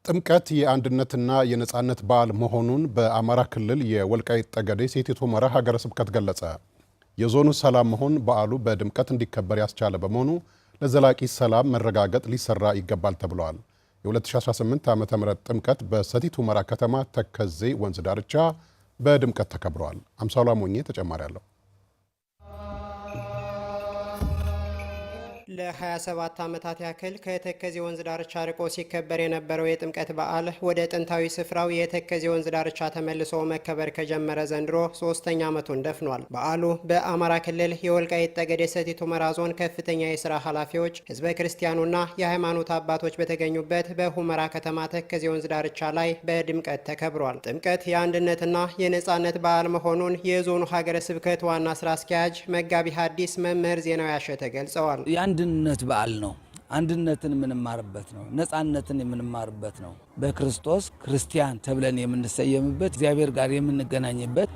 ጥምቀት የአንድነትና የነጻነት በዓል መሆኑን በአማራ ክልል የወልቃይት ጠገዴ ሰቲት ሁመራ ሀገረ ስብከት ገለጸ። የዞኑ ሰላም መሆን በዓሉ በድምቀት እንዲከበር ያስቻለ በመሆኑ ለዘላቂ ሰላም መረጋገጥ ሊሰራ ይገባል ተብሏል። የ2018 ዓ.ም ጥምቀት በሰቲት ሁመራ ከተማ ተከዜ ወንዝ ዳርቻ በድምቀት ተከብሯል። አምሳሉ አሞኜ ተጨማሪ አለው። ለ27 ዓመታት ያክል ከተከዜ ወንዝ ዳርቻ ርቆ ሲከበር የነበረው የጥምቀት በዓል ወደ ጥንታዊ ስፍራው የተከዜ ወንዝ ዳርቻ ተመልሶ መከበር ከጀመረ ዘንድሮ 3ኛ ዓመቱን ደፍኗል። በዓሉ በአማራ ክልል የወልቃይት ጠገዴ ሰቲት ሁመራ ዞን ከፍተኛ የሥራ ኃላፊዎች፣ ሕዝበ ክርስቲያኑና የሃይማኖት አባቶች በተገኙበት በሁመራ ከተማ ተከዜ ወንዝ ዳርቻ ላይ በድምቀት ተከብሯል። ጥምቀት የአንድነትና የነጻነት በዓል መሆኑን የዞኑ ሀገረ ስብከት ዋና ስራ አስኪያጅ መጋቢ ሐዲስ መምህር ዜናዊ አሸተ ገልጸዋል። አንድነት በዓል ነው። አንድነትን የምንማርበት ነው። ነጻነትን የምንማርበት ነው። በክርስቶስ ክርስቲያን ተብለን የምንሰየምበት እግዚአብሔር ጋር የምንገናኝበት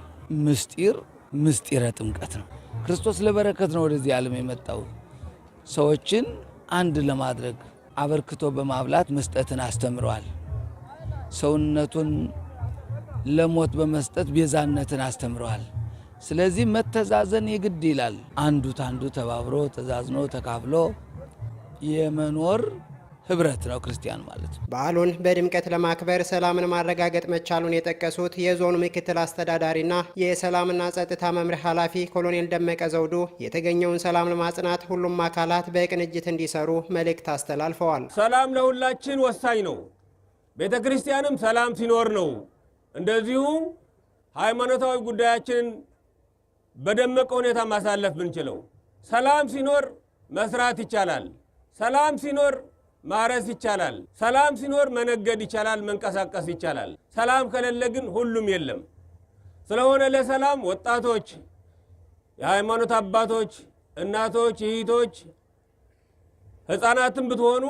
ምስጢረ ጥምቀት ነው። ክርስቶስ ለበረከት ነው ወደዚህ ዓለም የመጣው። ሰዎችን አንድ ለማድረግ አበርክቶ በማብላት መስጠትን አስተምረዋል። ሰውነቱን ለሞት በመስጠት ቤዛነትን አስተምረዋል። ስለዚህ መተዛዘን የግድ ይላል። አንዱ ታንዱ ተባብሮ ተዛዝኖ ተካፍሎ የመኖር ህብረት ነው ክርስቲያን ማለት ነው። በዓሉን በድምቀት ለማክበር ሰላምን ማረጋገጥ መቻሉን የጠቀሱት የዞኑ ምክትል አስተዳዳሪና የሰላምና ጸጥታ መምሪያ ኃላፊ ኮሎኔል ደመቀ ዘውዱ የተገኘውን ሰላም ለማጽናት ሁሉም አካላት በቅንጅት እንዲሰሩ መልእክት አስተላልፈዋል። ሰላም ለሁላችን ወሳኝ ነው። ቤተ ክርስቲያንም ሰላም ሲኖር ነው እንደዚሁም ሃይማኖታዊ ጉዳያችንን በደመቀ ሁኔታ ማሳለፍ ብንችለው። ሰላም ሲኖር መስራት ይቻላል። ሰላም ሲኖር ማረስ ይቻላል። ሰላም ሲኖር መነገድ ይቻላል፣ መንቀሳቀስ ይቻላል። ሰላም ከሌለ ግን ሁሉም የለም። ስለሆነ ለሰላም ወጣቶች፣ የሃይማኖት አባቶች፣ እናቶች፣ እህቶች፣ ህፃናትም ብትሆኑ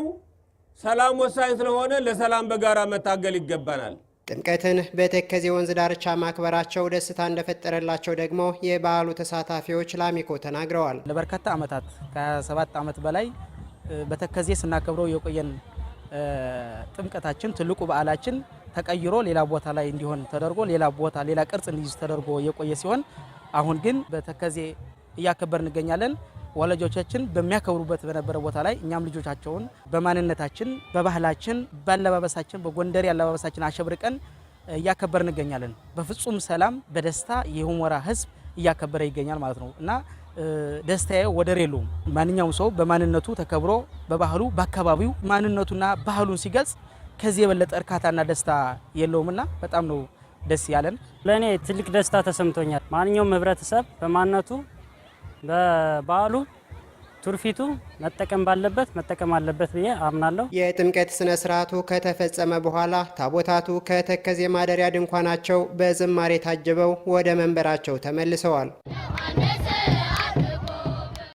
ሰላም ወሳኝ ስለሆነ ለሰላም በጋራ መታገል ይገባናል። ጥምቀትን በተከዜ ወንዝ ዳርቻ ማክበራቸው ደስታ እንደፈጠረላቸው ደግሞ የበዓሉ ተሳታፊዎች ላሚኮ ተናግረዋል። ለበርካታ ዓመታት ከ7 ዓመት በላይ በተከዜ ስናከብረው የቆየን ጥምቀታችን ትልቁ በዓላችን ተቀይሮ ሌላ ቦታ ላይ እንዲሆን ተደርጎ ሌላ ቅርጽ እንዲይዝ ተደርጎ የቆየ ሲሆን አሁን ግን በተከዜ እያከበር እንገኛለን። ወላጆቻችን በሚያከብሩበት በነበረ ቦታ ላይ እኛም ልጆቻቸውን በማንነታችን፣ በባህላችን፣ በአለባበሳችን፣ በጎንደሬ አለባበሳችን አሸብርቀን እያከበር እንገኛለን። በፍጹም ሰላም በደስታ የሁመራ ሕዝብ እያከበረ ይገኛል ማለት ነው እና ደስታዬ ወደር የለውም። ማንኛውም ሰው በማንነቱ ተከብሮ በባህሉ በአካባቢው ማንነቱና ባህሉን ሲገልጽ ከዚህ የበለጠ እርካታና ደስታ የለውምና በጣም ነው ደስ ያለን። ለእኔ ትልቅ ደስታ ተሰምቶኛል። ማንኛውም ህብረተሰብ በማንነቱ በባህሉ ቱርፊቱ መጠቀም ባለበት መጠቀም አለበት ብዬ አምናለሁ። የጥምቀት ስነ ስርዓቱ ከተፈጸመ በኋላ ታቦታቱ ከተከዜ ማደሪያ ድንኳናቸው በዝማሬ ታጅበው ወደ መንበራቸው ተመልሰዋል።